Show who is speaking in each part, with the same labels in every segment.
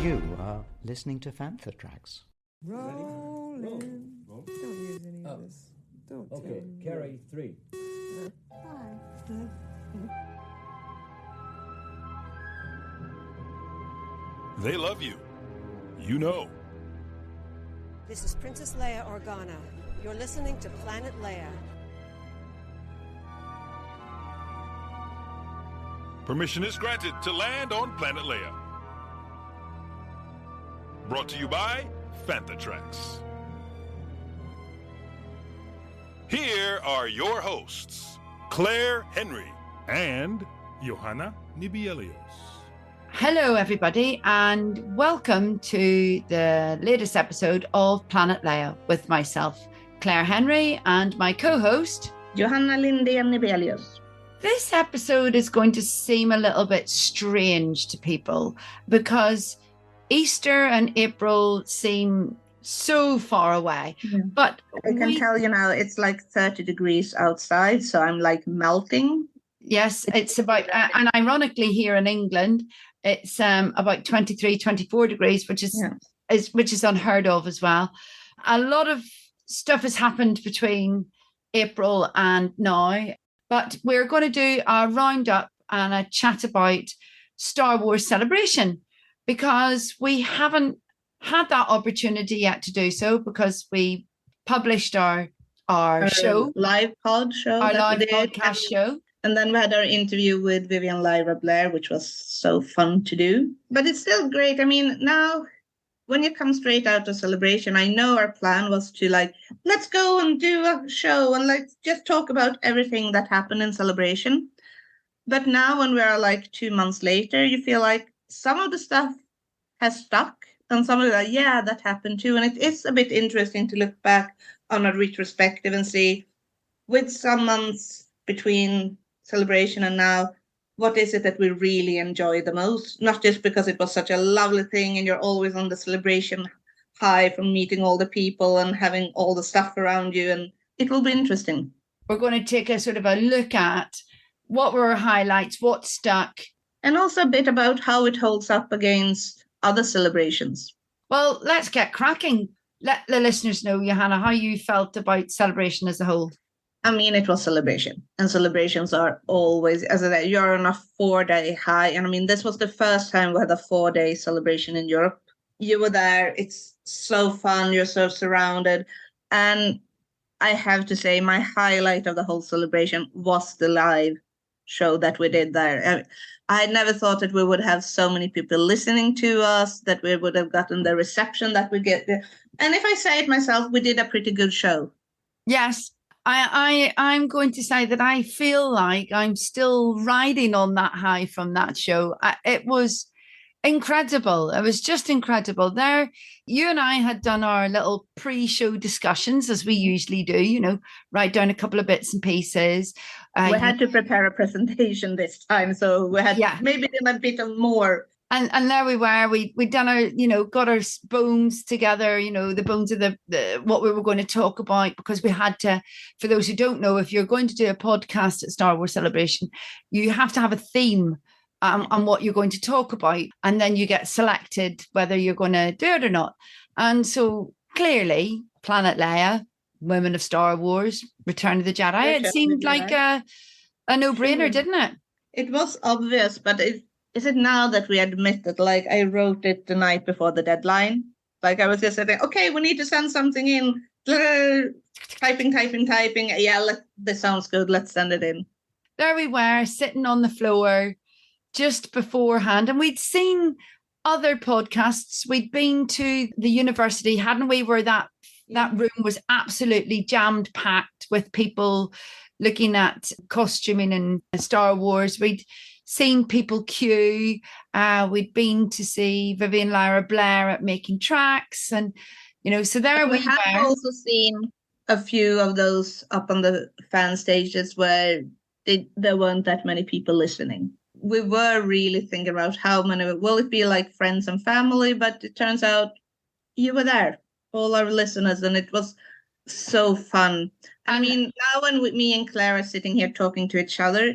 Speaker 1: You are listening to Fantha Tracks.
Speaker 2: Rolling. Don't use any of this. Don't.
Speaker 3: Okay, carry 3.
Speaker 4: They love you. You know.
Speaker 5: This is Princess Leia Organa. You're listening to Planet Leia.
Speaker 4: Permission is granted to land on Planet Leia. Brought to you by Fantha Tracks. Here are your hosts, Claire Henry and Johanna Nibielios.
Speaker 6: Hello, everybody, and welcome to the latest episode of Planet Leia with myself, Claire Henry, and my co-host,
Speaker 7: Johanna Lindén Nibelius.
Speaker 6: This episode is going to seem a little bit strange to people because Easter and April seem so far away.
Speaker 7: Yeah.
Speaker 6: But
Speaker 7: I can tell you now, it's like 30 degrees outside, so I'm like melting.
Speaker 6: Yes, it's about, and ironically here in England, it's about 23, 24 degrees, which is unheard of as well. A lot of stuff has happened between April and now, but we're going to do a roundup and a chat about Star Wars Celebration because we haven't had that opportunity yet to do so because we published our show.
Speaker 7: Live pod show.
Speaker 6: Our live podcast show.
Speaker 7: And then we had our interview with Vivian Lyra Blair, which was so fun to do. But it's still great. I mean, now when you come straight out of Celebration, I know our plan was to let's go and do a show and just talk about everything that happened in Celebration. But now when we are 2 months later, you feel like some of the stuff has stuck and some of it, that happened too. And it is a bit interesting to look back on a retrospective and see with some months between Celebration and now, what is it that we really enjoy the most? Not just because it was such a lovely thing and you're always on the Celebration high from meeting all the people and having all the stuff around you. And it will be interesting.
Speaker 6: We're going to take a sort of a look at what were our highlights, what stuck.
Speaker 7: And also a bit about how it holds up against other celebrations.
Speaker 6: Well, let's get cracking. Let the listeners know, Johanna, how you felt about Celebration as a whole.
Speaker 7: I mean, it was Celebration, and celebrations are always, as I said, you're on a 4-day high. And I mean, this was the first time we had a 4-day celebration in Europe. You were there. It's so fun. You're so surrounded. And I have to say, my highlight of the whole celebration was the live show that we did there. I had never thought that we would have so many people listening to us, that we would have gotten the reception that we get there. And if I say it myself, we did a pretty good show.
Speaker 6: Yes. I'm going to say that I feel like I'm still riding on that high from that show. It was incredible. It was just incredible. There, you and I had done our little pre-show discussions, as we usually do, write down a couple of bits and pieces.
Speaker 7: We had to prepare a presentation this time, so we had maybe done a bit of more.
Speaker 6: And there we were. We'd done our, got our bones together, the bones of the what we were going to talk about, because we had to, for those who don't know, if you're going to do a podcast at Star Wars Celebration, you have to have a theme on what you're going to talk about. And then you get selected whether you're going to do it or not. And so clearly, Planet Leia, Women of Star Wars, Return of the Jedi, it seemed like a no-brainer, didn't it?
Speaker 7: It was obvious, but is it now that we admit that, I wrote it the night before the deadline? I was just saying, okay, we need to send something in. Typing. Yeah, this sounds good. Let's send it in.
Speaker 6: There we were, sitting on the floor just beforehand. And we'd seen other podcasts. We'd been to the university, hadn't we, where that room was absolutely jam-packed with people looking at costuming and Star Wars. We'd seen people queue. We'd been to see Vivian Lyra Blair at Making Tracks. And, so there we
Speaker 7: have
Speaker 6: were.
Speaker 7: Also seen a few of those up on the fan stages where there weren't that many people listening. We were really thinking about how many, will it be like friends and family? But it turns out you were there, all our listeners, and it was so fun. I mean, now when me and Claire are sitting here talking to each other,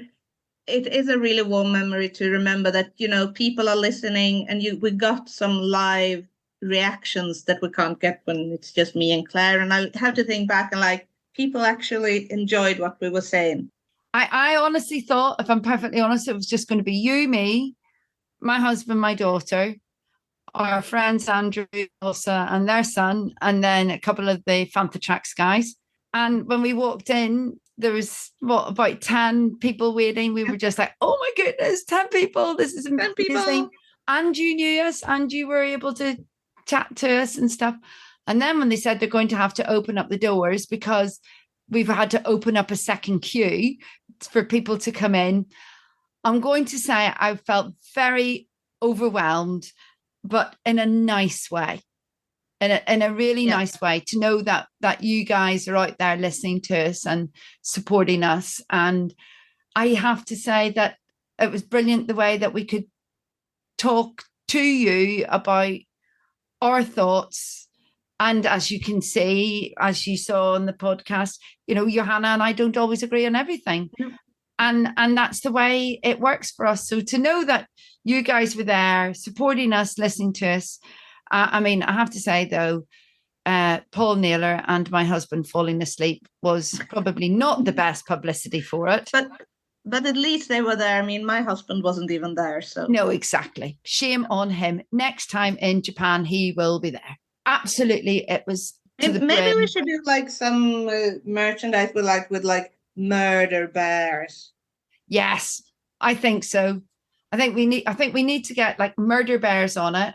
Speaker 7: it is a really warm memory to remember that, people are listening, and we got some live reactions that we can't get when it's just me and Claire. And I have to think back and like, people actually enjoyed what we were saying.
Speaker 6: I honestly thought, if I'm perfectly honest, it was just going to be you, me, my husband, my daughter, our friends Andrew, Elsa, and their son, and then a couple of the Fantha Tracks guys. And when we walked in, there was about 10 people waiting. We were just like, oh my goodness, 10 people. This is amazing.
Speaker 7: 10 people.
Speaker 6: And you knew us, and you were able to chat to us and stuff. And then when they said they're going to have to open up the doors because we've had to open up a second queue for people to come in, I'm going to say I felt very overwhelmed, but in a nice way. In a really nice way, to know that you guys are out there listening to us and supporting us. And I have to say that it was brilliant the way that we could talk to you about our thoughts. And as you can see, as you saw on the podcast, Johanna and I don't always agree on everything. And that's the way it works for us. So to know that you guys were there supporting us, listening to us, I have to say, though, Paul Naylor and my husband falling asleep was probably not the best publicity for it.
Speaker 7: But at least they were there. I mean, my husband wasn't even there. So
Speaker 6: no, exactly. Shame on him. Next time in Japan, he will be there. Absolutely. It was
Speaker 7: maybe we should do like some merchandise with murder bears.
Speaker 6: Yes, I think so. I think we need to get like murder bears on it.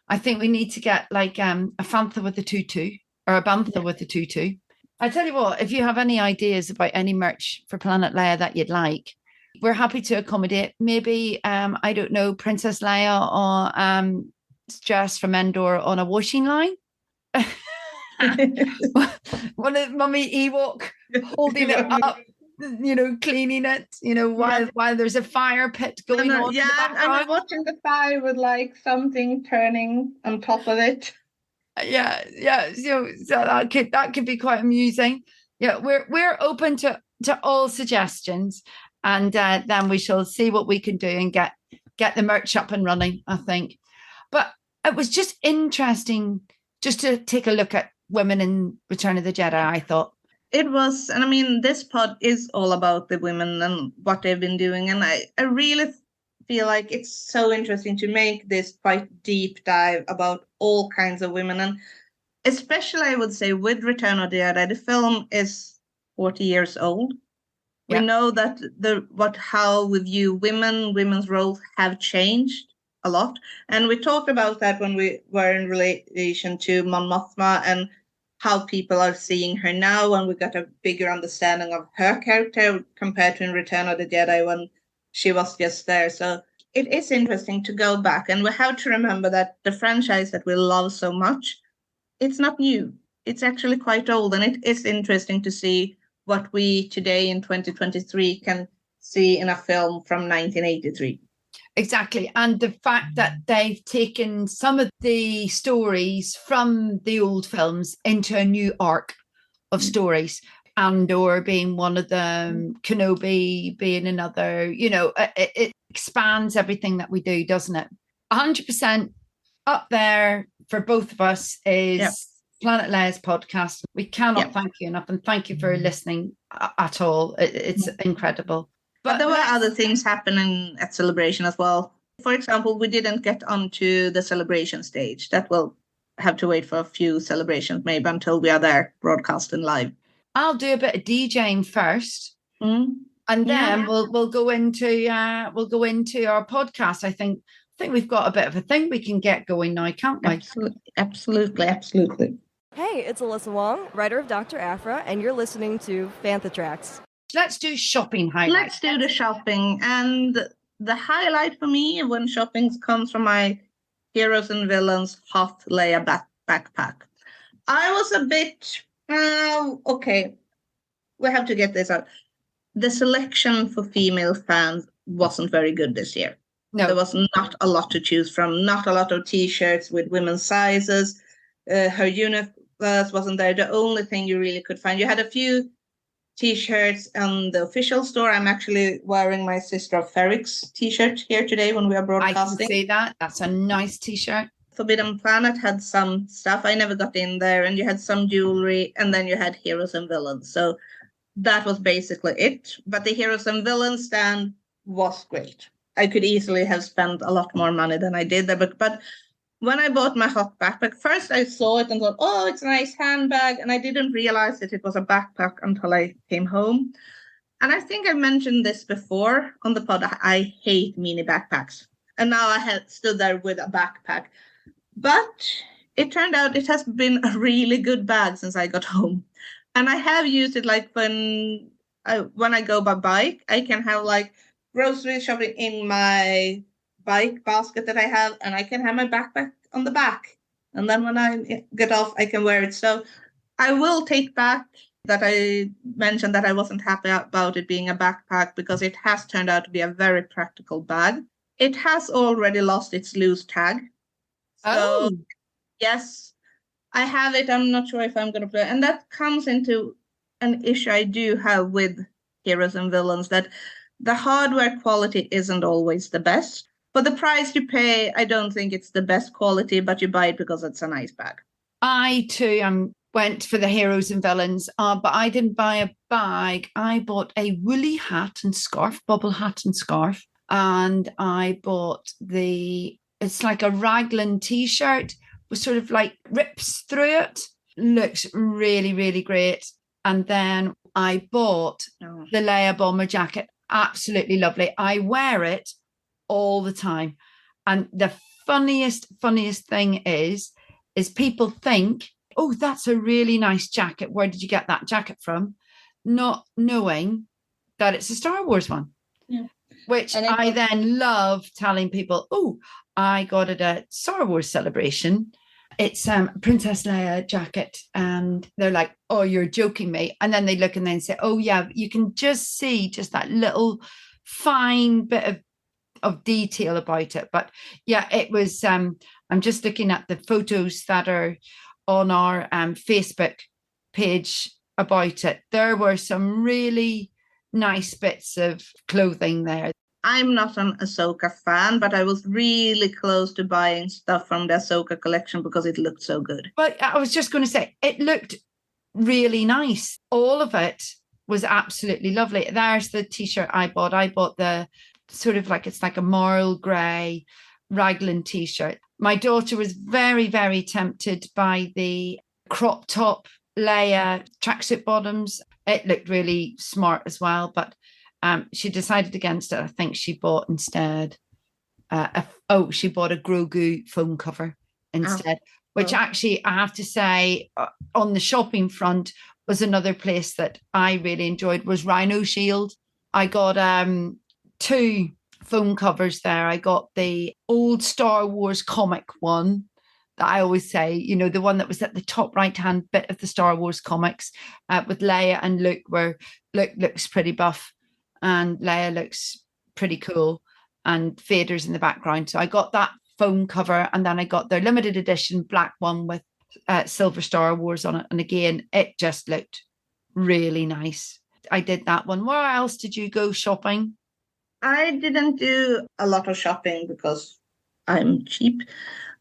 Speaker 6: I think we need to get like a Fantha with a tutu, or a Bantha with a tutu. I tell you what, if you have any ideas about any merch for Planet Leia that you'd like, we're happy to accommodate. Maybe I don't know, Princess Leia or Jess from Endor on a washing line. One of Mummy Ewok holding it up, cleaning it, while there's a fire pit going on.
Speaker 7: Yeah, I'm watching the fire with like something turning on top of it.
Speaker 6: Yeah. So that could be quite amusing. Yeah, we're open to all suggestions, and then we shall see what we can do and get the merch up and running, I think. But it was just interesting just to take a look at women in Return of the Jedi, I thought.
Speaker 7: It was, and I mean, this pod is all about the women and what they've been doing. And I really feel like it's so interesting to make this quite deep dive about all kinds of women. And especially, I would say, with Return of the Jedi, the film is 40 years old. Yeah. We know that how we view women's roles have changed a lot. And we talked about that when we were in relation to Mon Mothma and how people are seeing her now, and we got a bigger understanding of her character compared to in Return of the Jedi when she was just there. So it is interesting to go back, and we have to remember that the franchise that we love so much, it's not new. It's actually quite old, and it is interesting to see what we today in 2023 can see in a film from 1983.
Speaker 6: Exactly. And the fact that they've taken some of the stories from the old films into a new arc of stories, Andor being one of them, Kenobi being another, it expands everything that we do, doesn't it? 100% up there for both of us is Planet Leia's podcast. We cannot thank you enough, and thank you for listening at all. It's incredible.
Speaker 7: But there were other things happening at Celebration as well. For example, we didn't get onto the Celebration stage. That will have to wait for a few celebrations, maybe until we are there broadcasting live.
Speaker 6: I'll do a bit of DJing first, and then we'll go into our podcast. I think we've got a bit of a thing we can get going now, can't we?
Speaker 7: Absolutely.
Speaker 3: Hey, it's Alyssa Wong, writer of Dr. Aphra, and you're listening to Fantha Tracks.
Speaker 6: Let's do shopping highlights.
Speaker 7: Let's do the shopping. And the highlight for me when shopping comes from my Heroes and Villains Hot Leia backpack. I was a bit, okay, we have to get this out. The selection for female fans wasn't very good this year. No. There was not a lot to choose from, not a lot of T-shirts with women's sizes. Her universe wasn't there. The only thing you really could find, you had a few t-shirts on the official store. I'm actually wearing my Sister of Ferric's t-shirt here today when we are
Speaker 6: I can
Speaker 7: broadcasting.
Speaker 6: see that. That's a nice t-shirt.
Speaker 7: Forbidden Planet had some stuff. I never got in there, and you had some jewelry, and then you had heroes and villains. So that was basically it. But the heroes and villains stand was great. I could easily have spent a lot more money than I did there. But when I bought my hot backpack, first I saw it and thought, oh, it's a nice handbag. And I didn't realize that it was a backpack until I came home. And I think I mentioned this before on the pod. I hate mini backpacks. And now I had stood there with a backpack. But it turned out it has been a really good bag since I got home. And I have used it like when I go by bike, I can have like grocery shopping in my bike basket that I have, and I can have my backpack on the back. And then when I get off, I can wear it. So I will take back that I mentioned that I wasn't happy about it being a backpack, because it has turned out to be a very practical bag. It has already lost its loose tag. So, yes, I have it. I'm not sure if I'm going to play. And that comes into an issue I do have with heroes and villains, that the hardware quality isn't always the best. For the price you pay, I don't think it's the best quality, but you buy it because it's a nice bag.
Speaker 6: I too went for the heroes and villains, but I didn't buy a bag. I bought a woolly hat and scarf, bubble hat and scarf. And I bought it's like a raglan t-shirt with sort of like rips through it. Looks really, really great. And then I bought the Leia bomber jacket. Absolutely lovely. I wear it all the time. And the funniest thing is people think, oh, that's a really nice jacket. Where did you get that jacket from? Not knowing that it's a Star Wars one. Yeah. Which I then love telling people, oh, I got it at Star Wars Celebration. It's Princess Leia jacket. And they're like, oh, you're joking me. And then they look and then say, oh, yeah, you can just see just that little fine bit of detail about it. But yeah, it was, I'm just looking at the photos that are on our Facebook page about it. There were some really nice bits of clothing there.
Speaker 7: I'm not an Ahsoka fan, but I was really close to buying stuff from the Ahsoka collection because it looked so good.
Speaker 6: But I was just going to say, it looked really nice. All of it was absolutely lovely. There's the t-shirt I bought. I bought the sort of like, it's like a marl grey raglan t-shirt. My daughter was very, very tempted by the crop top Leia tracksuit bottoms. It looked really smart as well, but she decided against it. I think she bought instead, she bought a Grogu phone cover instead, which actually I have to say on the shopping front was another place that I really enjoyed was Rhino Shield. I got 2 phone covers there. I got the old Star Wars comic one that I always say, you know, the one that was at the top right-hand bit of the Star Wars comics with Leia and Luke, where Luke looks pretty buff and Leia looks pretty cool and Vader's in the background. So I got that phone cover, and then I got their limited edition black one with silver Star Wars on it. And again, it just looked really nice. I did that one. Where else did you go shopping?
Speaker 7: I didn't do a lot of shopping because I'm cheap,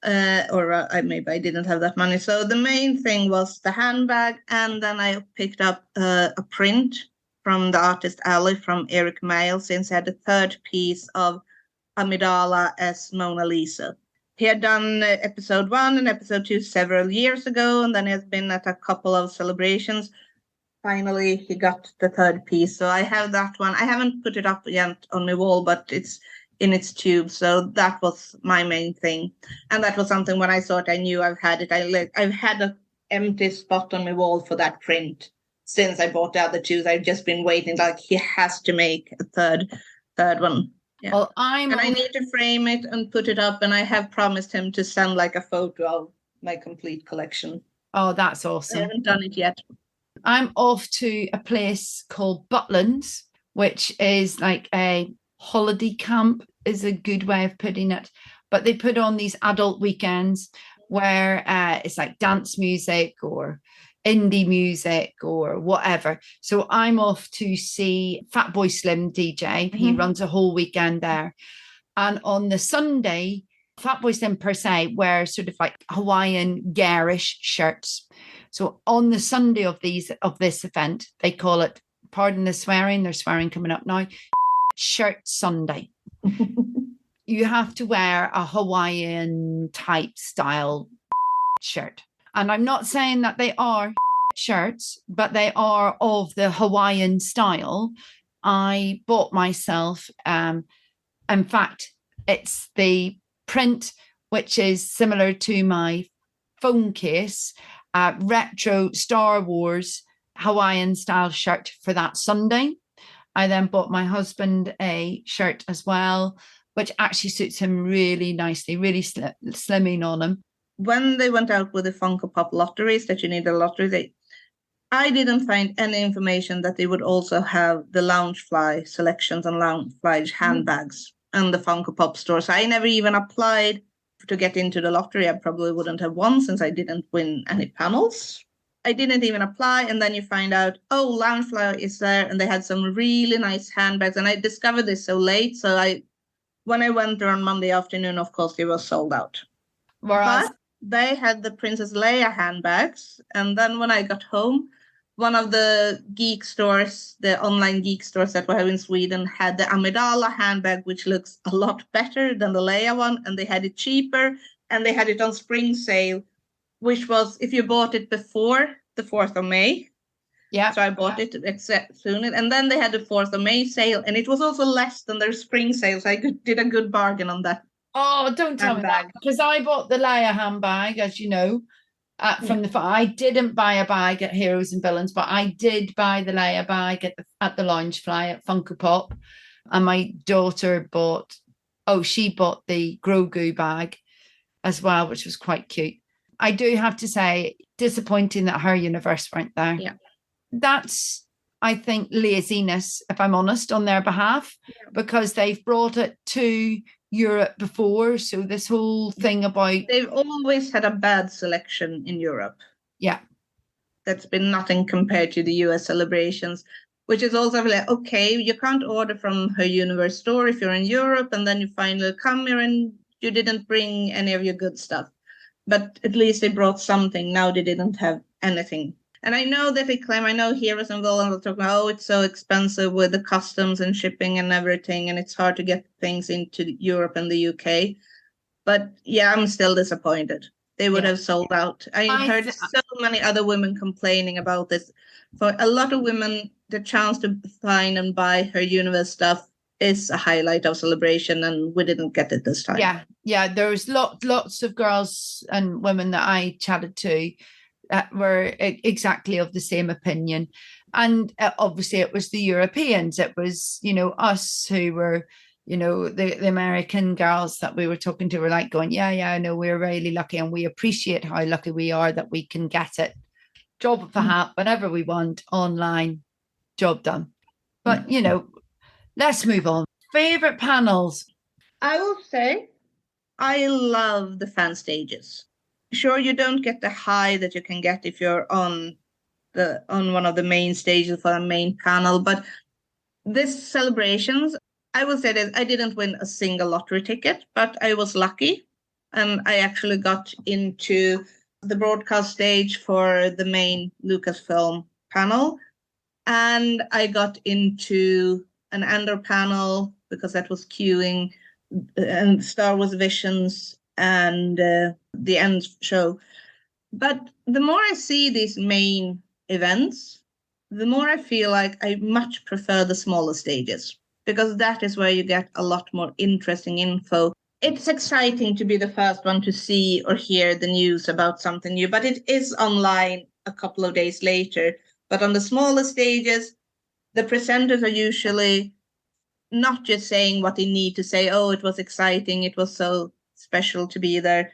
Speaker 7: maybe I didn't have that money. So the main thing was the handbag, and then I picked up a print from the artist Ali from Eric Mail, since he had the 3rd piece of Amidala as Mona Lisa. He had done episode 1 and episode 2 several years ago, and then he has been at a couple of celebrations. Finally, he got the 3rd piece. So I have that one. I haven't put it up yet on my wall, but it's in its tube. So that was my main thing. And that was something when I saw it, I knew I've had it. I've had an empty spot on my wall for that print since I bought the other 2. I've just been waiting, like he has to make a third one. Yeah.
Speaker 6: Well,
Speaker 7: I need to frame it and put it up, and I have promised him to send like a photo of my complete collection.
Speaker 6: Oh, that's awesome.
Speaker 7: I haven't done it yet.
Speaker 6: I'm off to a place called Butlins, which is like a holiday camp, is a good way of putting it. But they put on these adult weekends where it's like dance music or, indie music or whatever. So I'm off to see Fatboy Slim DJ. He runs a whole weekend there. And on the Sunday, Fatboy Slim per se wear sort of like Hawaiian garish shirts. So on the Sunday of this event, they call it, pardon the swearing, there's swearing coming up now, Shirt Sunday. You have to wear a Hawaiian type style shirt. And I'm not saying that they are shirts, but they are of the Hawaiian style. I bought myself, in fact, it's the print, which is similar to my phone case, retro Star Wars Hawaiian style shirt for that Sunday. I then bought my husband a shirt as well, which actually suits him really nicely, really slimming on him.
Speaker 7: When they went out with the Funko Pop lotteries, that you need a lottery, I didn't find any information that they would also have the Loungefly selections and Loungefly handbags and the Funko Pop store. So I never even applied to get into the lottery. I probably wouldn't have won since I didn't win any panels. I didn't even apply. And then you find out, oh, Loungefly is there. And they had some really nice handbags. And I discovered this so late. So when I went there on Monday afternoon, of course, they were sold out.
Speaker 6: Whereas
Speaker 7: they had the Princess Leia handbags. And then when I got home, one of the geek stores, the online geek stores that we have in Sweden, had the Amidala handbag, which looks a lot better than the Leia one. And they had it cheaper. And they had it on spring sale, which was if you bought it before the 4th of May.
Speaker 6: Yeah.
Speaker 7: So I bought it soon. And then they had the 4th of May sale. And it was also less than their spring sale. So I did a good bargain on that.
Speaker 6: Oh, don't tell me that, because I bought the Leia handbag, as you know, I didn't buy a bag at Heroes and Villains, but I did buy the Leia bag at the Loungefly at Funko Pop, and my daughter bought the Grogu bag as well, which was quite cute. I do have to say, disappointing that her universe weren't there.
Speaker 7: Yeah,
Speaker 6: that's, I think, laziness, if I'm honest, on their behalf, because they've brought it to Europe before. So this whole thing about...
Speaker 7: They've always had a bad selection in Europe.
Speaker 6: Yeah.
Speaker 7: That's been nothing compared to the US celebrations, which is also like, okay, you can't order from her universe store if you're in Europe, and then you finally come here and you didn't bring any of your good stuff. But at least they brought something. Now they didn't have anything. And I know that they claim, I know Heroes and Villains are talking about, oh, it's so expensive with the customs and shipping and everything, and it's hard to get things into Europe and the UK. But yeah, I'm still disappointed. They would have sold out. I heard so many other women complaining about this. For a lot of women, the chance to find and buy her universe stuff is a highlight of celebration, and we didn't get it this time.
Speaker 6: Yeah. There was lots of girls and women that I chatted to that were exactly of the same opinion. And obviously it was the Europeans. It was, us who were, the American girls that we were talking to were like going, I know we're really lucky, and we appreciate how lucky we are that we can get it. Drop of a hat whenever we want, online, job done. But, let's move on. Favorite panels?
Speaker 7: I will say I love the fan stages. Sure, you don't get the high that you can get if you're on one of the main stages for a main panel, but this celebrations, I will say that I didn't win a single lottery ticket, but I was lucky, and I actually got into the broadcast stage for the main Lucasfilm panel, and I got into an Andor panel because that was queuing, and Star Wars Visions and the End show. But the more I see these main events, the more I feel like I much prefer the smaller stages, because that is where you get a lot more interesting info. It's exciting to be the first one to see or hear the news about something new, but it is online a couple of days later. But on the smaller stages, the presenters are usually not just saying what they need to say, oh, it was exciting, it was so special to be there.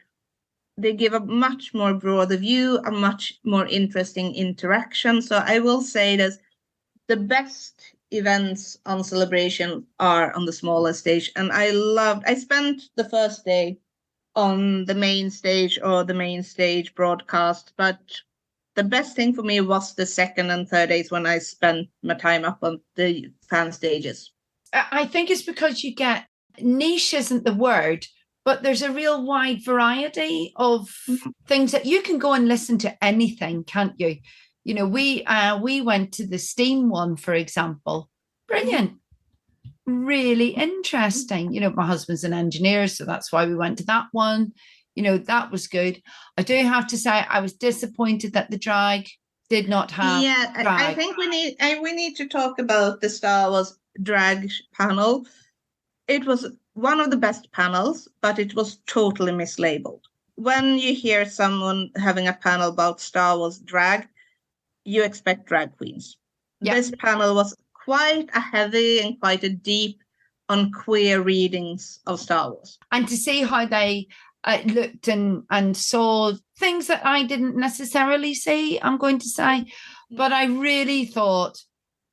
Speaker 7: They give a much more broader view, a much more interesting interaction. So I will say that the best events on Celebration are on the smaller stage. And I spent the first day on the main stage or the main stage broadcast, but the best thing for me was the second and third days when I spent my time up on the fan stages.
Speaker 6: I think it's because you get, niche isn't the word, but there's a real wide variety of things that you can go and listen to anything, can't you? You know, we went to the Steam one, for example. Brilliant. Really interesting. You know, my husband's an engineer, so that's why we went to that one. You know, that was good. I do have to say I was disappointed that the drag did not have drag.
Speaker 7: I think we need to talk about the Star Wars drag panel. It was one of the best panels, but it was totally mislabeled. When you hear someone having a panel about Star Wars drag, you expect drag queens.
Speaker 6: Yeah.
Speaker 7: This panel was quite a heavy and quite a deep on queer readings of Star Wars.
Speaker 6: And to see how they looked and saw things that I didn't necessarily see, I'm going to say. But I really thought,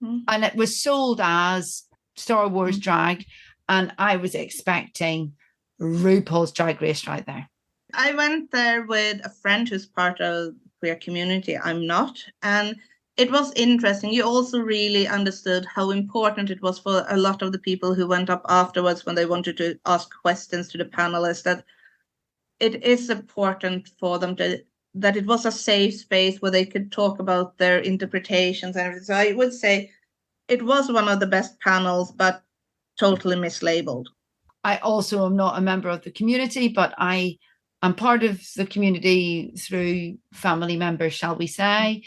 Speaker 6: and it was sold as Star Wars drag, and I was expecting RuPaul's Drag Race right there.
Speaker 7: I went there with a friend who's part of the queer community. I'm not. And it was interesting. You also really understood how important it was for a lot of the people who went up afterwards when they wanted to ask questions to the panelists, that it is important for them that it was a safe space where they could talk about their interpretations and everything. So I would say it was one of the best panels, but totally mislabeled.
Speaker 6: I also am not a member of the community, but I am part of the community through family members, shall we say.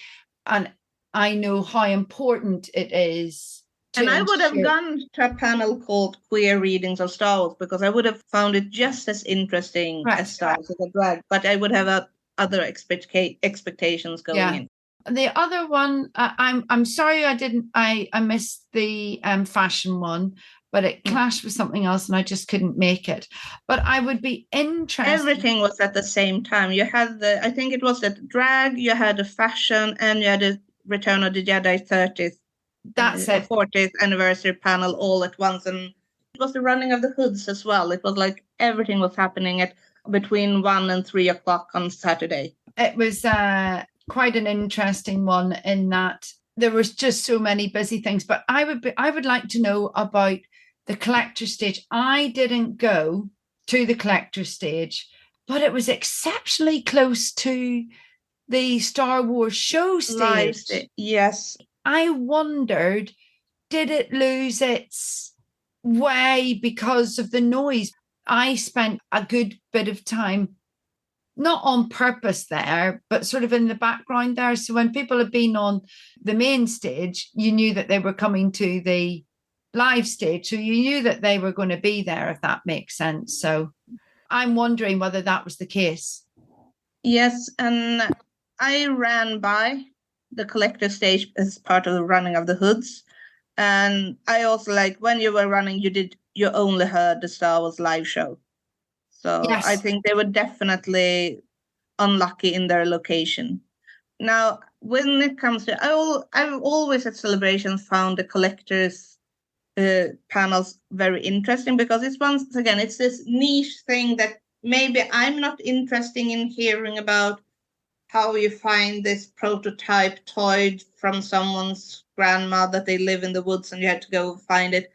Speaker 6: And I know how important it is.
Speaker 7: And I would have gone to a panel called Queer Readings of Star Wars because I would have found it just as interesting as Star Wars as a drag, but I would have other expectations going in.
Speaker 6: The other one, I'm sorry I missed the fashion one, but it clashed with something else and I just couldn't make it. But I would be interested.
Speaker 7: Everything was at the same time. You had I think it was the drag, you had the fashion, and you had the Return of the Jedi 30th.
Speaker 6: That's it.
Speaker 7: 40th anniversary panel all at once. And it was the running of the hoods as well. It was like everything was happening at between 1 and 3 o'clock on Saturday.
Speaker 6: It was quite an interesting one in that there was just so many busy things. But I would like to know about the collector stage. I didn't go to the collector stage, but it was exceptionally close to the Star Wars show stage.
Speaker 7: Yes.
Speaker 6: I wondered, did it lose its way because of the noise? I spent a good bit of time, not on purpose there, but sort of in the background there. So when people had been on the main stage, you knew that they were coming to the live stage. So you knew that they were going to be there, if that makes sense. So I'm wondering whether that was the case.
Speaker 7: Yes, and I ran by the collector stage as part of the running of the hoods. And I also when you were running, you only heard the Star Wars live show. So yes. I think they were definitely unlucky in their location. Now, when it comes to, I've always at celebrations found the collectors panels very interesting because it's once again, it's this niche thing that maybe I'm not interested in hearing about how you find this prototype toy from someone's grandma that they live in the woods and you had to go find it.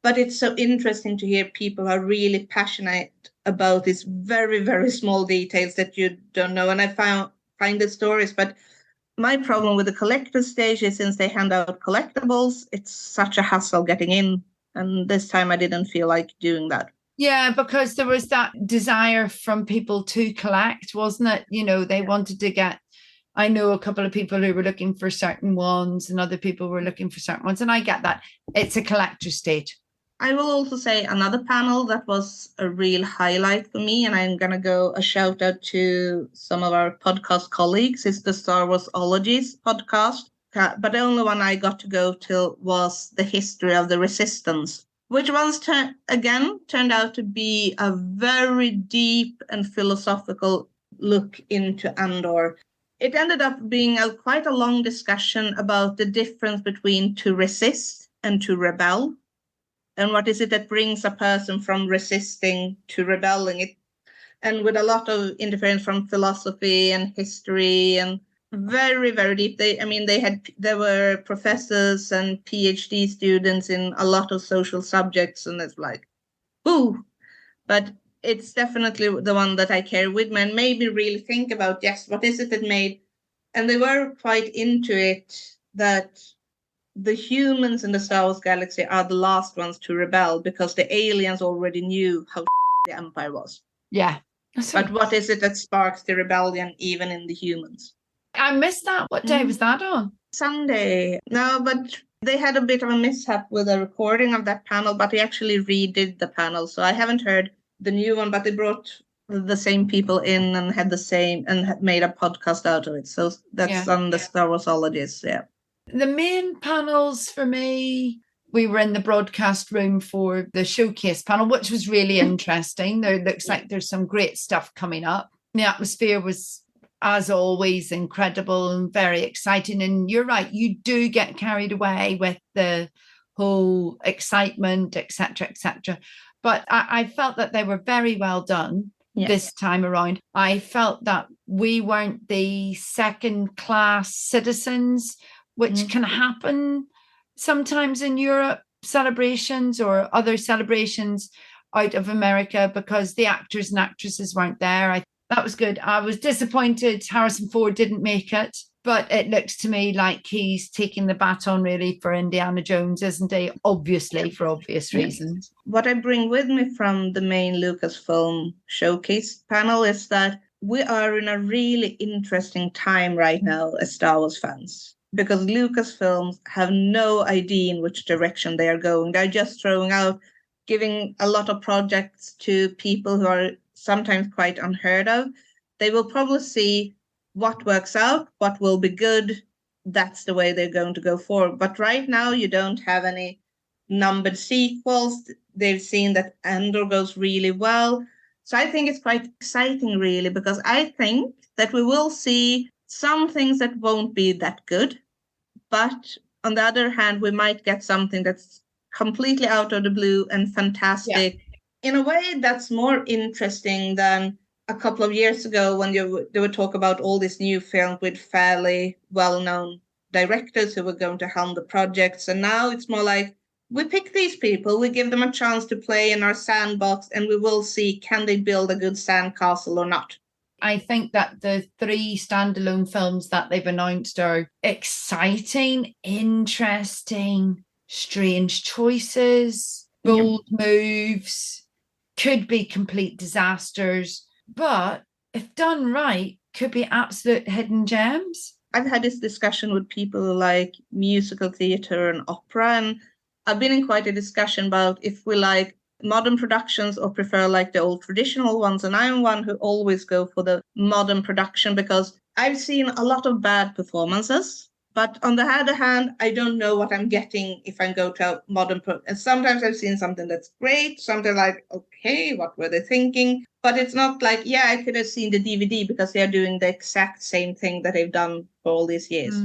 Speaker 7: But it's so interesting to hear people are really passionate about these very, very small details that you don't know. And I find the stories. But my problem with the collector stage is since they hand out collectibles, it's such a hassle getting in. And this time I didn't feel like doing that.
Speaker 6: Yeah, because there was that desire from people to collect, wasn't it? You know, they wanted to get, I know a couple of people who were looking for certain ones and other people were looking for certain ones. And I get that. It's a collector stage.
Speaker 7: I will also say another panel that was a real highlight for me, and I'm going to go a shout out to some of our podcast colleagues, is the Star Wars Ologies podcast. But the only one I got to go to was the history of the Resistance, which once turned out to be a very deep and philosophical look into Andor. It ended up being quite a long discussion about the difference between to resist and to rebel. And what is it that brings a person from resisting to rebelling? And with a lot of interference from philosophy and history and very, very deep. There were professors and PhD students in a lot of social subjects, and it's like, ooh. But it's definitely the one that I carry with me and made me really think about, yes, what is it that made, and they were quite into it, that the humans in the Star Wars galaxy are the last ones to rebel because the aliens already knew how the Empire was.
Speaker 6: Yeah.
Speaker 7: But what is it that sparks the rebellion even in the humans?
Speaker 6: I missed that. What day was that on?
Speaker 7: Sunday. No, but they had a bit of a mishap with a recording of that panel, but they actually redid the panel. So I haven't heard the new one, but they brought the same people in and had the same and had made a podcast out of it. So that's on the Star Warsologists, yeah.
Speaker 6: The main panels for me, we were in the broadcast room for the showcase panel, which was really interesting. There looks like there's some great stuff coming up. The atmosphere was, as always, incredible and very exciting. And you're right, you do get carried away with the whole excitement, etc., etc. But I felt that they were very well done this time around. I felt that we weren't the second-class citizens, which can happen sometimes in Europe celebrations or other celebrations out of America because the actors and actresses weren't there. That was good. I was disappointed Harrison Ford didn't make it, but it looks to me like he's taking the baton really for Indiana Jones, isn't he? Obviously, for obvious reasons.
Speaker 7: What I bring with me from the main Lucasfilm showcase panel is that we are in a really interesting time right now as Star Wars fans, because Lucasfilms have no idea in which direction they are going. They're just throwing out, giving a lot of projects to people who are sometimes quite unheard of. They will probably see what works out, what will be good. That's the way they're going to go forward. But right now, you don't have any numbered sequels. They've seen that Andor goes really well. So I think it's quite exciting, really, because I think that we will see some things that won't be that good. But on the other hand, we might get something that's completely out of the blue and fantastic. Yeah. In a way, that's more interesting than a couple of years ago when they would talk about all these new films with fairly well-known directors who were going to helm the projects. And now it's more like, we pick these people, we give them a chance to play in our sandbox, and we will see, can they build a good sandcastle or not?
Speaker 6: I think that the 3 standalone films that they've announced are exciting, interesting, strange choices, bold moves, could be complete disasters, but if done right, could be absolute hidden gems.
Speaker 7: I've had this discussion with people who like musical theatre and opera, and I've been in quite a discussion about if we like modern productions or prefer like the old traditional ones. And I'm one who always go for the modern production because I've seen a lot of bad performances. But on the other hand, I don't know what I'm getting if I go to a modern and sometimes I've seen something that's great, something like, okay, what were they thinking? But it's not like, yeah, I could have seen the DVD because they're doing the exact same thing that they've done for all these years.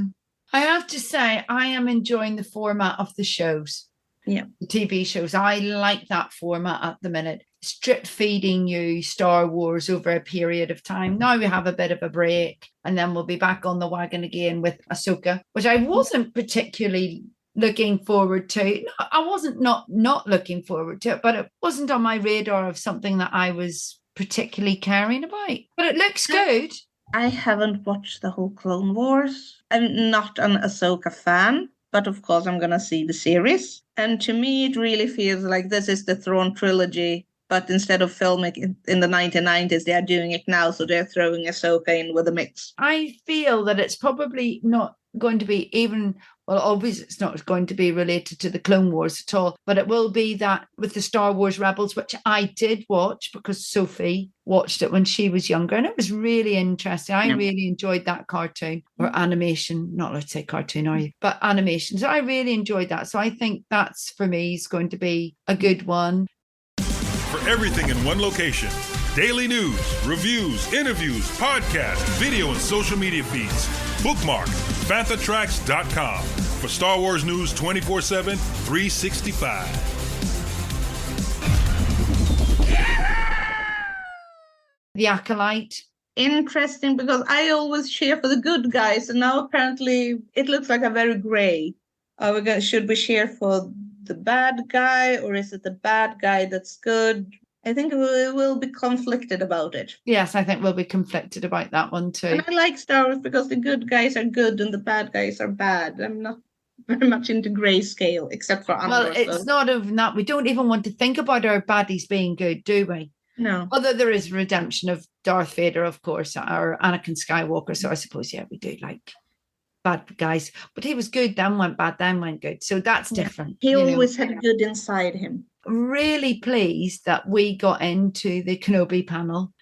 Speaker 6: I have to say, I am enjoying the format of the shows.
Speaker 7: Yeah,
Speaker 6: the TV shows. I like that format at the minute. Strip feeding you Star Wars over a period of time. Now we have a bit of a break and then we'll be back on the wagon again with Ahsoka, which I wasn't particularly looking forward to. No, I wasn't not looking forward to it, but it wasn't on my radar of something that I was particularly caring about. But it looks good.
Speaker 7: I haven't watched the whole Clone Wars. I'm not an Ahsoka fan, but of course I'm going to see the series. And to me, it really feels like this is the Thrawn trilogy, but instead of filming it in the 1990s, they are doing it now. So they're throwing Ahsoka in with a mix.
Speaker 6: I feel that it's probably not going to be even, well, obviously it's not going to be related to the Clone Wars at all, but it will be that with the Star Wars Rebels, which I did watch because Sophie watched it when she was younger, and it was really interesting. I really enjoyed that cartoon or animation, not let's say cartoon, are you? But animation. So I really enjoyed that. So I think that's for me is going to be a good one.
Speaker 4: For everything in one location, daily news, reviews, interviews, podcasts, video and social media feeds. Bookmark FanthaTracks.com for Star Wars news 24/7, 365.
Speaker 6: The Acolyte
Speaker 7: interesting because I always cheer for the good guys, and now apparently it looks like a very grey. Should we cheer for the bad guy, or is it the bad guy that's good? I think we will be conflicted about it.
Speaker 6: Yes, I think we'll be conflicted about that one too.
Speaker 7: And I like Star Wars because the good guys are good and the bad guys are bad. I'm not very much into grayscale, except for Andor.
Speaker 6: Well, it's not even that. We don't even want to think about our baddies being good, do we?
Speaker 7: No.
Speaker 6: Although there is redemption of Darth Vader, of course, or Anakin Skywalker. So I suppose, yeah, we do like bad guys. But he was good, then went bad, then went good. So that's different.
Speaker 7: He always had good inside him.
Speaker 6: Really pleased that we got into the Kenobi panel.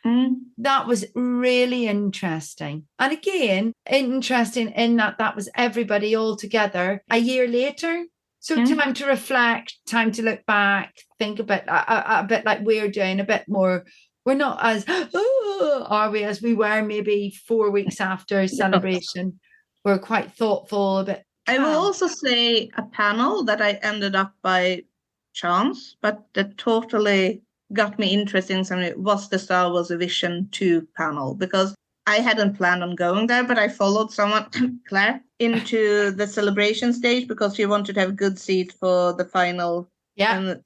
Speaker 6: That was really interesting. And again, interesting in that was everybody all together a year later. So time to reflect, time to look back, think a bit like we're doing, a bit more. We're not as, are we, as we were maybe 4 weeks after celebration. We're quite thoughtful, a bit.
Speaker 7: I will also say a panel that I ended up by chance, but that totally got me interested in something was the Star Wars Vision 2 panel, because I hadn't planned on going there, but I followed someone, Claire, into the celebration stage because she wanted to have a good seat for the final and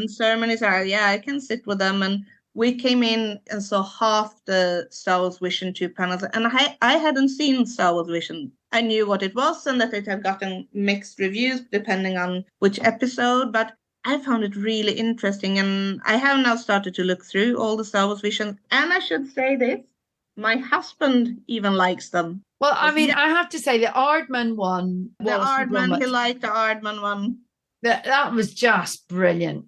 Speaker 7: ceremonies. I can sit with them. And we came in and saw half the Star Wars Vision 2 panels. And I hadn't seen Star Wars Vision. I knew what it was and that it had gotten mixed reviews depending on which episode, but I found it really interesting. And I have now started to look through all the Star Wars Visions. And I should say this, my husband even likes them.
Speaker 6: Well, I mean, I have to say the Aardman one.
Speaker 7: He liked the Aardman one.
Speaker 6: That was just brilliant.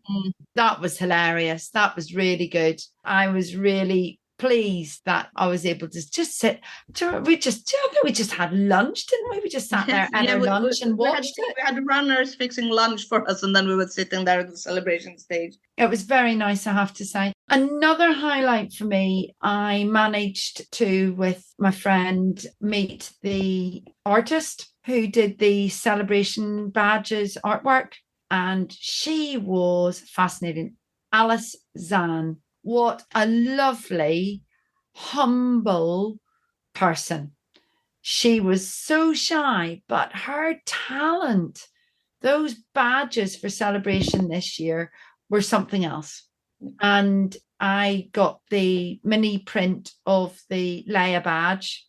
Speaker 6: That was hilarious. That was really good. I was really pleased that I was able to just sit. We just had lunch, didn't we? We just sat there and our lunch and watched it.
Speaker 7: We had runners fixing lunch for us, and then we were sitting there at the celebration stage.
Speaker 6: It was very nice, I have to say. Another highlight for me, I managed to, with my friend, meet the artist who did the celebration badges artwork, and she was fascinating. Alice Zahn. What a lovely, humble person. She was so shy, but her talent, those badges for celebration this year were something else. And I got the mini print of the Leia badge,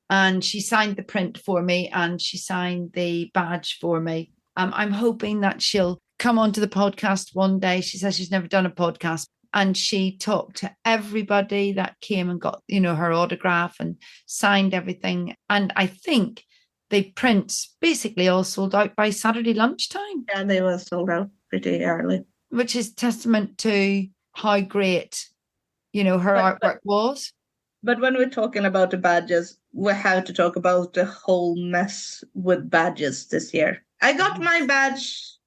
Speaker 6: and she signed the print for me and she signed the badge for me. I'm hoping that she'll come onto the podcast one day. She says she's never done a podcast. And she talked to everybody that came and got, her autograph and signed everything. And I think the prints basically all sold out by Saturday lunchtime.
Speaker 7: Yeah, they were sold out pretty early.
Speaker 6: Which is testament to how great, her artwork was.
Speaker 7: But when we're talking about the badges, we have to talk about the whole mess with badges this year. I got my badge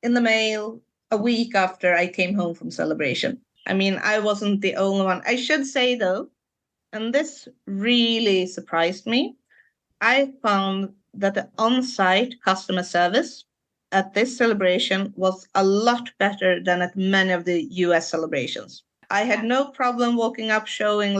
Speaker 7: in the mail a week after I came home from celebration. I mean, I wasn't the only one. I should say, though, and this really surprised me, I found that the on-site customer service at this celebration was a lot better than at many of the US celebrations. I had no problem walking up showing,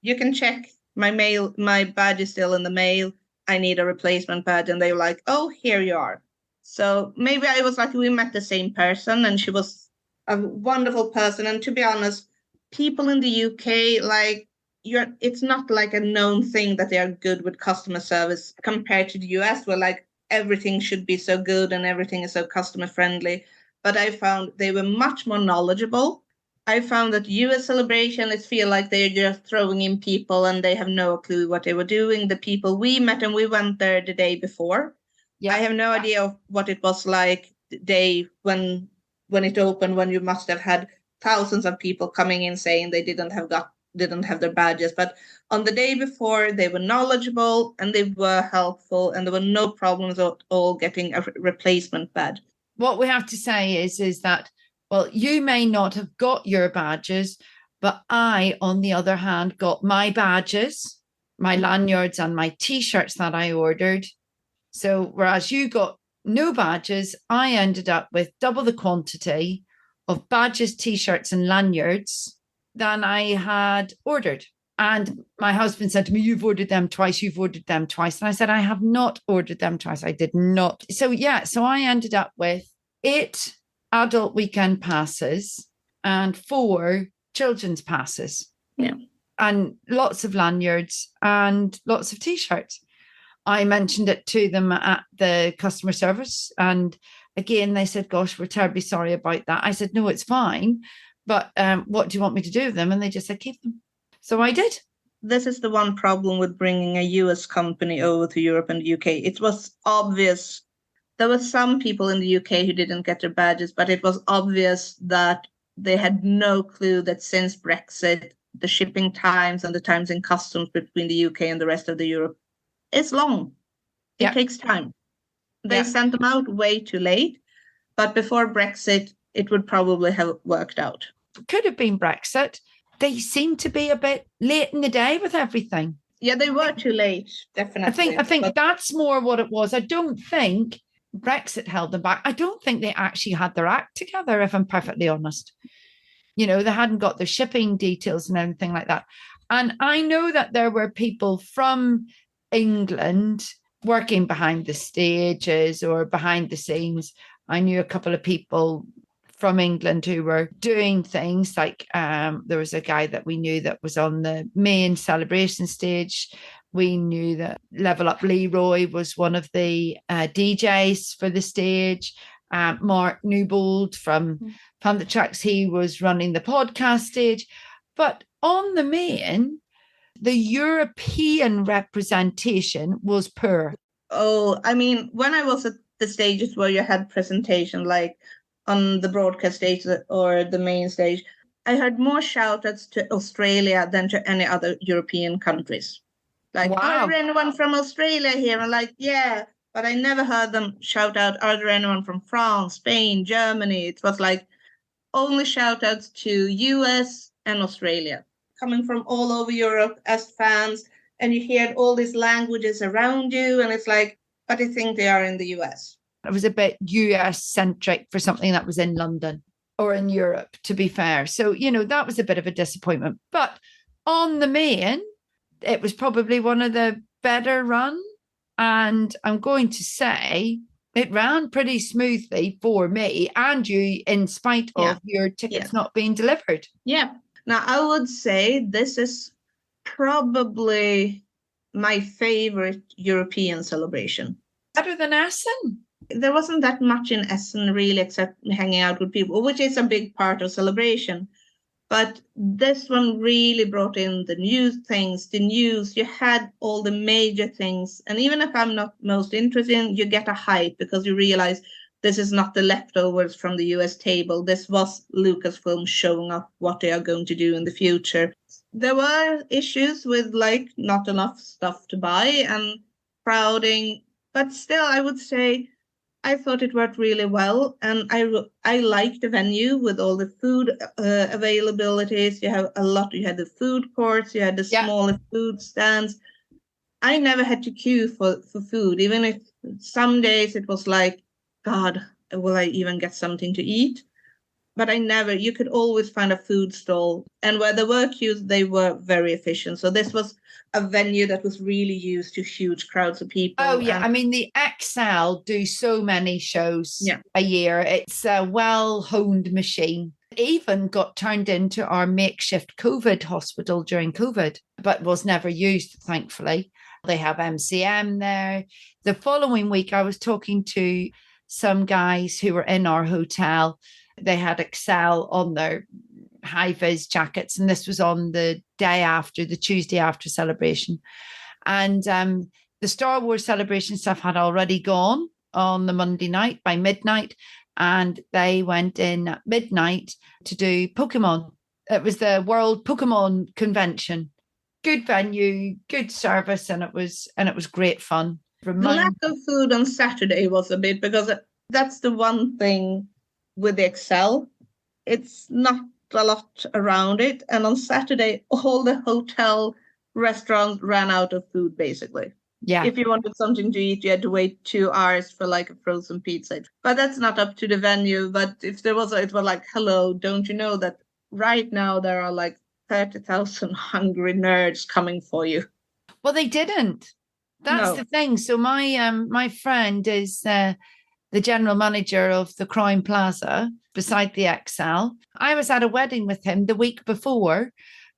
Speaker 7: you can check my mail, my badge is still in the mail. I need a replacement badge. And they were like, oh, here you are. So maybe I was lucky we met the same person, and she was a wonderful person. And to be honest, people in the UK, it's not like a known thing that they are good with customer service compared to the US, where everything should be so good and everything is so customer friendly. But I found they were much more knowledgeable. I found that US celebration, it feel like they're just throwing in people and they have no clue what they were doing. The people we met, and we went there the day before. Yeah. I have no idea what it was like the day when it opened, when you must have had thousands of people coming in saying they didn't have their badges. But on the day before, they were knowledgeable and they were helpful, and there were no problems at all getting a replacement badge.
Speaker 6: What we have to say is that, well, you may not have got your badges, but I, on the other hand, got my badges, my lanyards and my T-shirts that I ordered. So whereas you got no badges, I ended up with double the quantity of badges, T-shirts and lanyards than I had ordered. And my husband said to me, you've ordered them twice. And I said, I have not ordered them twice. I did not. So I ended up with 8 adult weekend passes and 4 children's passes.
Speaker 7: Yeah.
Speaker 6: And lots of lanyards and lots of T-shirts. I mentioned it to them at the customer service. And again, they said, gosh, we're terribly sorry about that. I said, no, it's fine. But what do you want me to do with them? And they just said, keep them. So I did.
Speaker 7: This is the one problem with bringing a US company over to Europe and the UK. It was obvious. There were some people in the UK who didn't get their badges, but it was obvious that they had no clue that since Brexit, the shipping times and the times in customs between the UK and the rest of the Europe is long. It takes time. They sent them out way too late, but before Brexit, it would probably have worked out.
Speaker 6: Could have been Brexit. They seem to be a bit late in the day with everything.
Speaker 7: Yeah, they were too late, definitely.
Speaker 6: I think that's more what it was. I don't think Brexit held them back. I don't think they actually had their act together, if I'm perfectly honest. They hadn't got their shipping details and everything like that. And I know that there were people from England working behind the stages or behind the scenes. I knew a couple of people from England who were doing things like there was a guy that we knew that was on the main celebration stage. We knew that Level Up Leroy was one of the DJs for the stage. Mark Newbold from Panther Tracks, he was running the podcast stage. But on the main, the European representation was poor.
Speaker 7: Oh, I mean, when I was at the stages where you had presentation, like on the broadcast stage or the main stage, I heard more shout-outs to Australia than to any other European countries. Like,
Speaker 6: wow.
Speaker 7: Are there anyone from Australia here? And like, yeah, but I never heard them shout out, are there anyone from France, Spain, Germany? It was like only shout-outs to US and Australia, coming from all over Europe as fans. And you hear all these languages around you. And it's like, but I think they are in the US.
Speaker 6: It was a bit US-centric for something that was in London or in Europe, to be fair. So, that was a bit of a disappointment. But on the main, it was probably one of the better run. And I'm going to say it ran pretty smoothly for me and you, in spite of your tickets not being delivered.
Speaker 7: Yeah. Now, I would say this is probably my favorite European celebration.
Speaker 6: Better than Essen?
Speaker 7: There wasn't that much in Essen, really, except hanging out with people, which is a big part of celebration. But this one really brought in the new things, the news. You had all the major things. And even if I'm not most interested in, you get a hype because you realize this is not the leftovers from the US table. This was Lucasfilm showing up what they are going to do in the future. There were issues with like not enough stuff to buy and crowding. But still, I would say I thought it worked really well, and I liked the venue with all the food availabilities. You had the food courts, you had the smaller food stands. I never had to queue for food, even if some days it was like, God, will I even get something to eat? But you could always find a food stall. And where there were queues, they were very efficient. So this was a venue that was really used to huge crowds of people.
Speaker 6: Oh, yeah. I mean, the XL do so many shows a year. It's a well-honed machine. It even got turned into our makeshift COVID hospital during COVID, but was never used, thankfully. They have MCM there. The following week, I was talking to some guys who were in our hotel. They had Excel on their high-vis jackets, and this was on the Tuesday after celebration. And the Star Wars celebration stuff had already gone on the Monday night by midnight, and they went in at midnight to do Pokemon. It was the World Pokemon Convention. Good venue, good service, and it was great fun.
Speaker 7: The lack of food on Saturday was a bit, because that's the one thing with the Excel. It's not a lot around it. And on Saturday, all the hotel restaurants ran out of food, basically.
Speaker 6: Yeah.
Speaker 7: If you wanted something to eat, you had to wait 2 hours for like a frozen pizza. But that's not up to the venue. But if there was, it was like, hello, don't you know that right now there are like 30,000 hungry nerds coming for you.
Speaker 6: Well, they didn't. That's
Speaker 7: No.
Speaker 6: the thing. So my friend is the general manager of the Crown Plaza beside the XL. I was at a wedding with him the week before,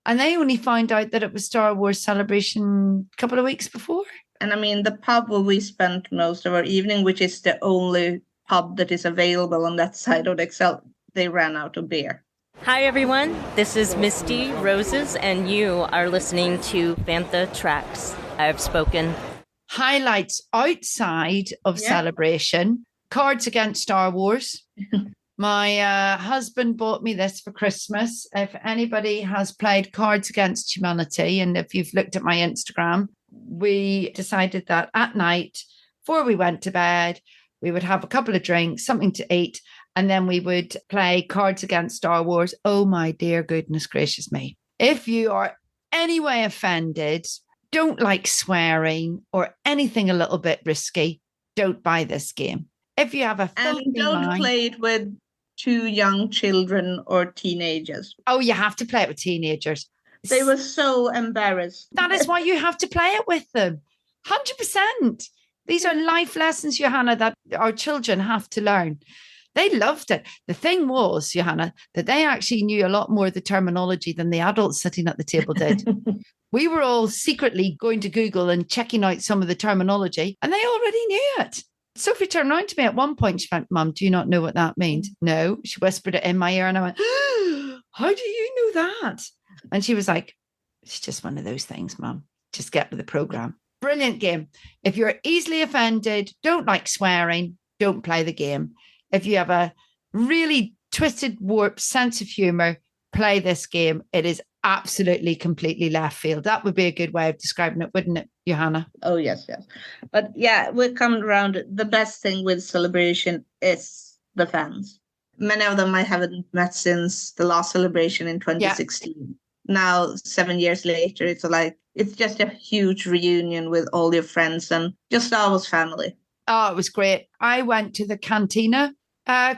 Speaker 6: and they only found out that it was Star Wars Celebration a couple of weeks before.
Speaker 7: And I mean, the pub where we spent most of our evening, which is the only pub that is available on that side of the XL, they ran out of beer.
Speaker 8: Hi, everyone. This is Misty Roses, and you are listening to Fantha Tracks. I have spoken.
Speaker 6: Highlights outside of Celebration, Cards Against Star Wars. My husband bought me this for Christmas. If anybody has played Cards Against Humanity, and if you've looked at my Instagram, we decided that at night, before we went to bed, we would have a couple of drinks, something to eat, and then we would play Cards Against Star Wars. Oh, my dear goodness gracious me. If you are any way offended, don't like swearing or anything a little bit risky, don't buy this game. If you have a filthy
Speaker 7: And don't
Speaker 6: mind,
Speaker 7: play it with too young children or teenagers.
Speaker 6: oh, you have to play it with teenagers.
Speaker 7: They were so embarrassed.
Speaker 6: That is why you have to play it with them. 100%. These are life lessons, Johanna, that our children have to learn. They loved it. The thing was, Johanna, that they actually knew a lot more of the terminology than the adults sitting at the table did. We were all secretly going to Google and checking out some of the terminology, and they already knew it. Sophie turned around to me at one point. She went, Mum, do you not know what that means? No. She whispered it in my ear, and I went, how do you know that? And she was like, it's just one of those things, Mum. Just get with the program. Brilliant game. If you're easily offended, don't like swearing, don't play the game. If you have a really twisted, warped sense of humor, play this game. It is absolutely, completely left field. That would be a good way of describing it, wouldn't it, Johanna?
Speaker 7: Oh, yes. But yeah, we're coming around. The best thing with Celebration is the fans. Many of them I haven't met since the last Celebration in 2016. Yeah. Now, 7 years later, it's just a huge reunion with all your friends and just Star Wars family.
Speaker 6: Oh, it was great. I went to the Cantina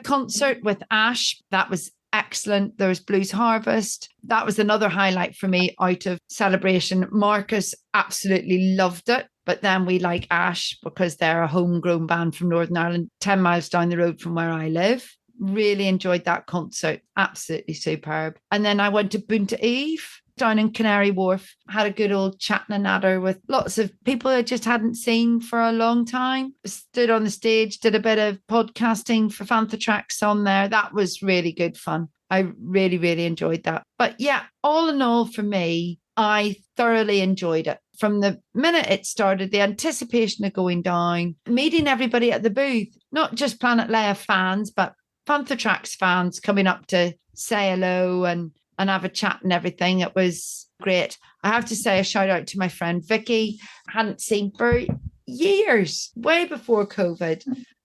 Speaker 6: concert with Ash. That was excellent. There was Blues Harvest. That was another highlight for me out of Celebration. Marcus absolutely loved it. But then we like Ash because they're a homegrown band from Northern Ireland, 10 miles down the road from where I live. Really enjoyed that concert. Absolutely superb. And then I went to Bunta Eve down in Canary Wharf. Had a good old chat and a natter with lots of people I just hadn't seen for a long time. Stood on the stage, did a bit of podcasting for Fantha Tracks on there. That was really good fun. I really, really enjoyed that. But yeah, all in all for me, I thoroughly enjoyed it. From the minute it started, the anticipation of going down, meeting everybody at the booth, not just Planet Leia fans, but Fantha Tracks fans coming up to say hello and have a chat and everything. It was great. I have to say a shout out to my friend Vicky. I hadn't seen for years, way before COVID,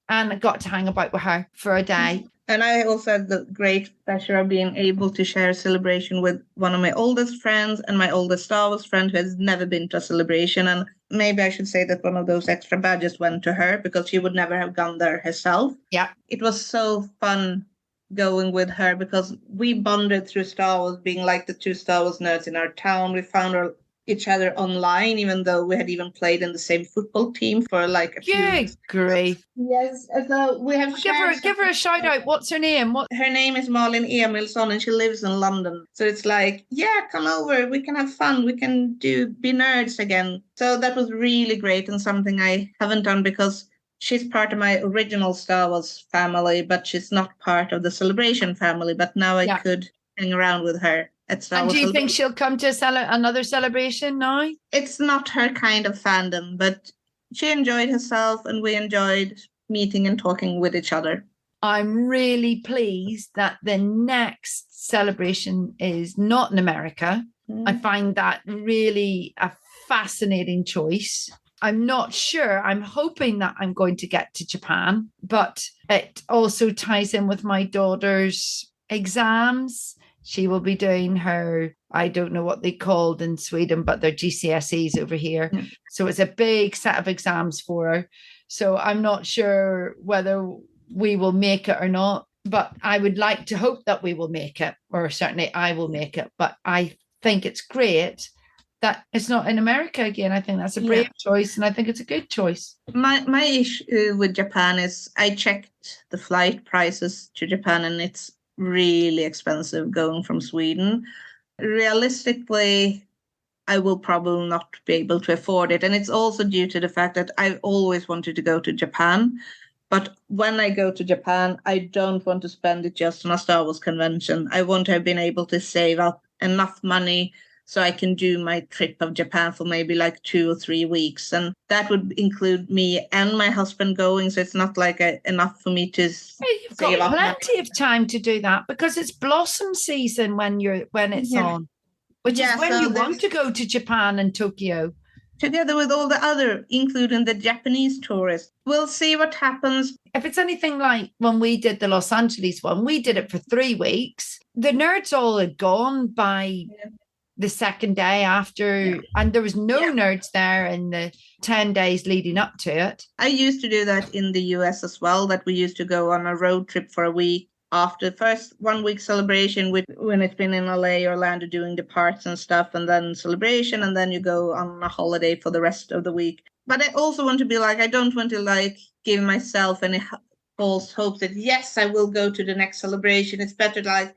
Speaker 6: and I got to hang about with her for a day.
Speaker 7: And I also had the great pleasure of being able to share a Celebration with one of my oldest friends and my oldest Star Wars friend who has never been to a Celebration. And maybe I should say that one of those extra badges went to her because she would never have gone there herself.
Speaker 6: Yeah.
Speaker 7: It was so fun going with her because we bonded through Star Wars, being like the two Star Wars nerds in our town. We found each other online, even though we had even played in the same football team for like a few
Speaker 6: years. Great.
Speaker 7: Yes, so we have
Speaker 6: give her a shout out. What's her name?
Speaker 7: Her name is Malin Emilsson and she lives in London. So it's like, yeah, come over. We can have fun. We can be nerds again. So that was really great and something I haven't done because she's part of my original Star Wars family, but she's not part of the Celebration family. But now I could hang around with her.
Speaker 6: And do you think she'll come to another Celebration now?
Speaker 7: It's not her kind of fandom, but she enjoyed herself and we enjoyed meeting and talking with each other.
Speaker 6: I'm really pleased that the next Celebration is not in America. I find that really a fascinating choice. I'm not sure. I'm hoping that I'm going to get to Japan, but it also ties in with my daughter's exams. She will be doing her, I don't know what they called in Sweden, but they're GCSEs over here. So it's a big set of exams for her. So I'm not sure whether we will make it or not, but I would like to hope that we will make it, or certainly I will make it. But I think it's great that it's not in America again. I think that's a brave choice, and I think it's a good choice.
Speaker 7: My issue with Japan is I checked the flight prices to Japan, and it's really expensive going from Sweden. Realistically, I will probably not be able to afford it. And it's also due to the fact that I've always wanted to go to Japan. But when I go to Japan, I don't want to spend it just on a Star Wars convention. I want to have been able to save up enough money so I can do my trip of Japan for maybe like 2 or 3 weeks. And that would include me and my husband going. So it's not like enough for me to
Speaker 6: You've got plenty of time to do that, because it's blossom season when it's on, which is when you want to go to Japan and Tokyo.
Speaker 7: Together with all the other, including the Japanese tourists. We'll see what happens.
Speaker 6: If it's anything like when we did the Los Angeles one, we did it for 3 weeks. The nerds all had gone by the second day after, and there was no nerds there in the 10 days leading up to it.
Speaker 7: I used to do that in the US as well, that we used to go on a road trip for a week after the first 1 week celebration when it's been in LA or Orlando doing the parts and stuff, and then celebration, and then you go on a holiday for the rest of the week. But I also want to be like, I don't want to like give myself any false hope that yes, I will go to the next celebration. It's better like,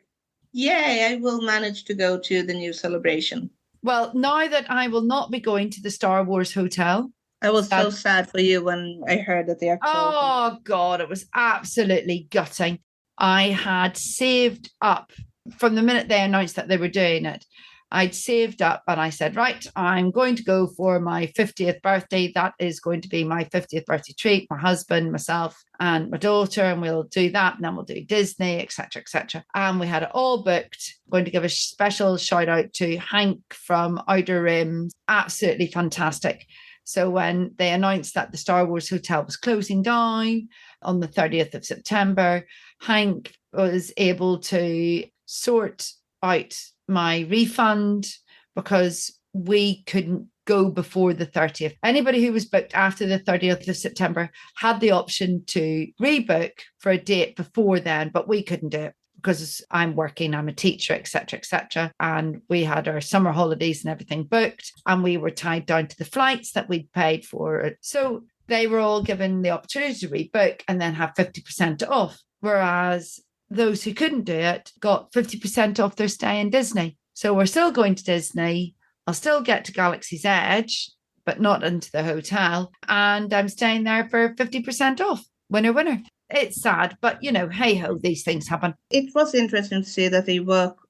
Speaker 7: yay, I will manage to go to the new celebration.
Speaker 6: Well, now that I will not be going to the Star Wars hotel.
Speaker 7: I was so sad for you when I heard that they are closing.
Speaker 6: Oh, God, it was absolutely gutting. I had saved up from the minute they announced that they were doing it. I'd saved up and I said, right, I'm going to go for my 50th birthday. That is going to be my 50th birthday treat. My husband, myself and my daughter, and we'll do that. And then we'll do Disney, etc., etc. And we had it all booked. I'm going to give a special shout out to Hank from Outer Rim. Absolutely fantastic. So when they announced that the Star Wars hotel was closing down on the 30th of September, Hank was able to sort out my refund because we couldn't go before the 30th. Anybody who was booked after the 30th of September had the option to rebook for a date before then, but we couldn't do it because I'm working, I'm a teacher, etc., etc. And we had our summer holidays and everything booked, and we were tied down to the flights that we'd paid for. So they were all given the opportunity to rebook and then have 50% off. Whereas those who couldn't do it got 50% off their stay in Disney. So we're still going to Disney. I'll still get to Galaxy's Edge, but not into the hotel. And I'm staying there for 50% off. Winner, winner. It's sad, but, you know, hey-ho, these things happen.
Speaker 7: It was interesting to see that they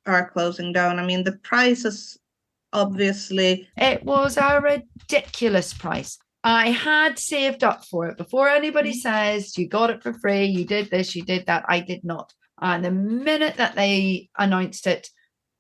Speaker 7: are closing down. I mean, the prices, obviously.
Speaker 6: It was a ridiculous price. I had saved up for it. Before anybody says you got it for free, you did this, you did that, I did not. And the minute that they announced it,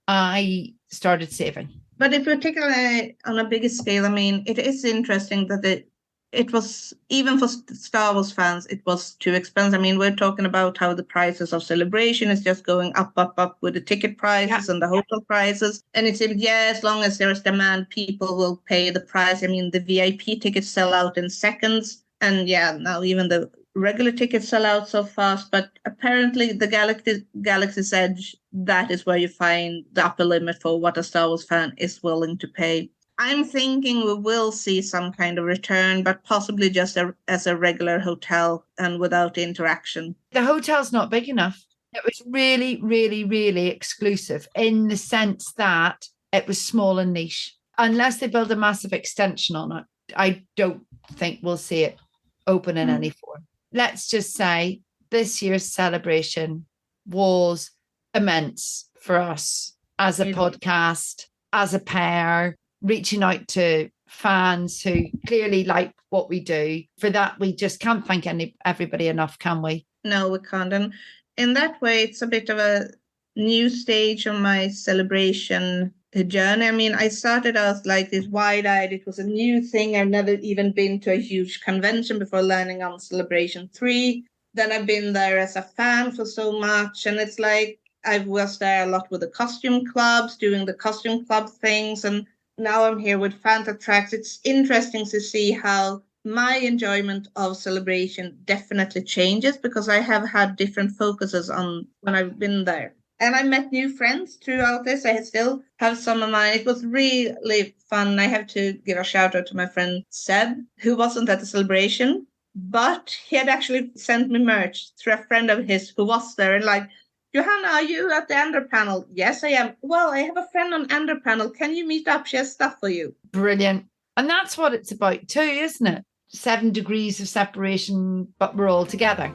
Speaker 6: I started saving.
Speaker 7: But if you're taking it on a bigger scale, I mean, it is interesting that it was, even for Star Wars fans, it was too expensive. I mean, we're talking about how the prices of Celebration is just going up with the ticket prices and the hotel prices. And it seems, as long as there is demand, people will pay the price. I mean, the VIP tickets sell out in seconds. And now even the regular tickets sell out so fast. But apparently the Galaxy's Edge, that is where you find the upper limit for what a Star Wars fan is willing to pay. I'm thinking we will see some kind of return, but possibly just as a regular hotel and without interaction.
Speaker 6: The hotel's not big enough. It was really, really, really exclusive in the sense that it was small and niche. Unless they build a massive extension on it, I don't think we'll see it open in any form. Let's just say this year's celebration was immense for us as a podcast, as a pair, reaching out to fans who clearly like what we do. For that, we just can't thank everybody enough, can we?
Speaker 7: No, we can't. And in that way, it's a bit of a new stage on my celebration journey. I mean, I started out like this wide-eyed. It was a new thing. I've never even been to a huge convention before landing on Celebration 3. Then I've been there as a fan for so much. And it's like I was there a lot with the costume clubs, doing the costume club things. And now I'm here with Fantha Tracks. It's interesting to see how my enjoyment of Celebration definitely changes because I have had different focuses on when I've been there. And I met new friends throughout this. I still have some of mine. It was really fun. I have to give a shout out to my friend Seb, who wasn't at the celebration, but he had actually sent me merch through a friend of his who was there, and like, Johanna, are you at the Ender panel? Yes, I am. Well, I have a friend on Ender panel. Can you meet up? She has stuff for you.
Speaker 6: Brilliant. And that's what it's about too, isn't it? 7 degrees of separation, but we're all together.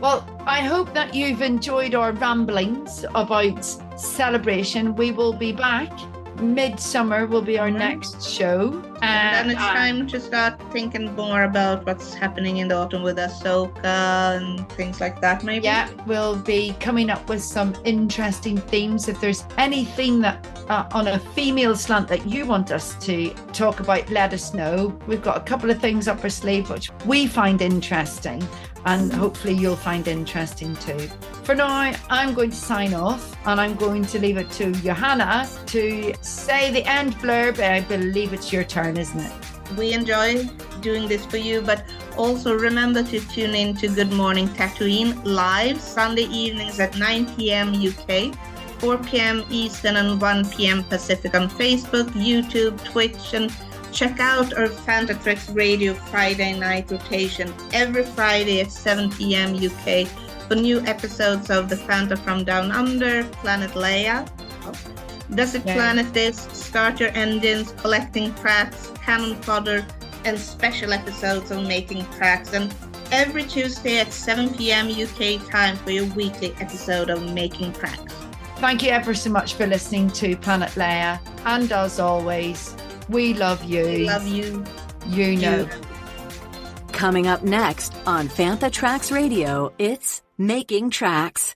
Speaker 6: Well, I hope that you've enjoyed our ramblings about celebration. We will be back. Midsummer will be our next show.
Speaker 7: And then it's time to start thinking more about what's happening in the autumn with Ahsoka and things like that, maybe.
Speaker 6: Yeah, we'll be coming up with some interesting themes. If there's anything that on a female slant that you want us to talk about, let us know. We've got a couple of things up our sleeve which we find interesting, and hopefully you'll find interesting too. For now, I'm going to sign off, and I'm going to leave it to Johanna to say the end blurb. I believe it's your turn, isn't it?
Speaker 7: We enjoy doing this for you, but also remember to tune in to Good Morning Tatooine live Sunday evenings at 9 p.m. UK, 4 p.m. Eastern and 1 p.m. Pacific on Facebook, YouTube, Twitch, and check out our Fanta Tracks Radio Friday night rotation every Friday at 7 p.m. UK for new episodes of the Fanta from Down Under, Planet Leia, Does It Planet This, Start Your Engines, Collecting Cracks, Cannon Fodder, and special episodes of Making Cracks. And every Tuesday at 7 p.m. UK time for your weekly episode of Making Cracks.
Speaker 6: Thank you ever so much for listening to Planet Leia. And as always, we love you.
Speaker 7: We love you.
Speaker 6: You know.
Speaker 9: Coming up next on Fantha Tracks Radio, it's Making Tracks.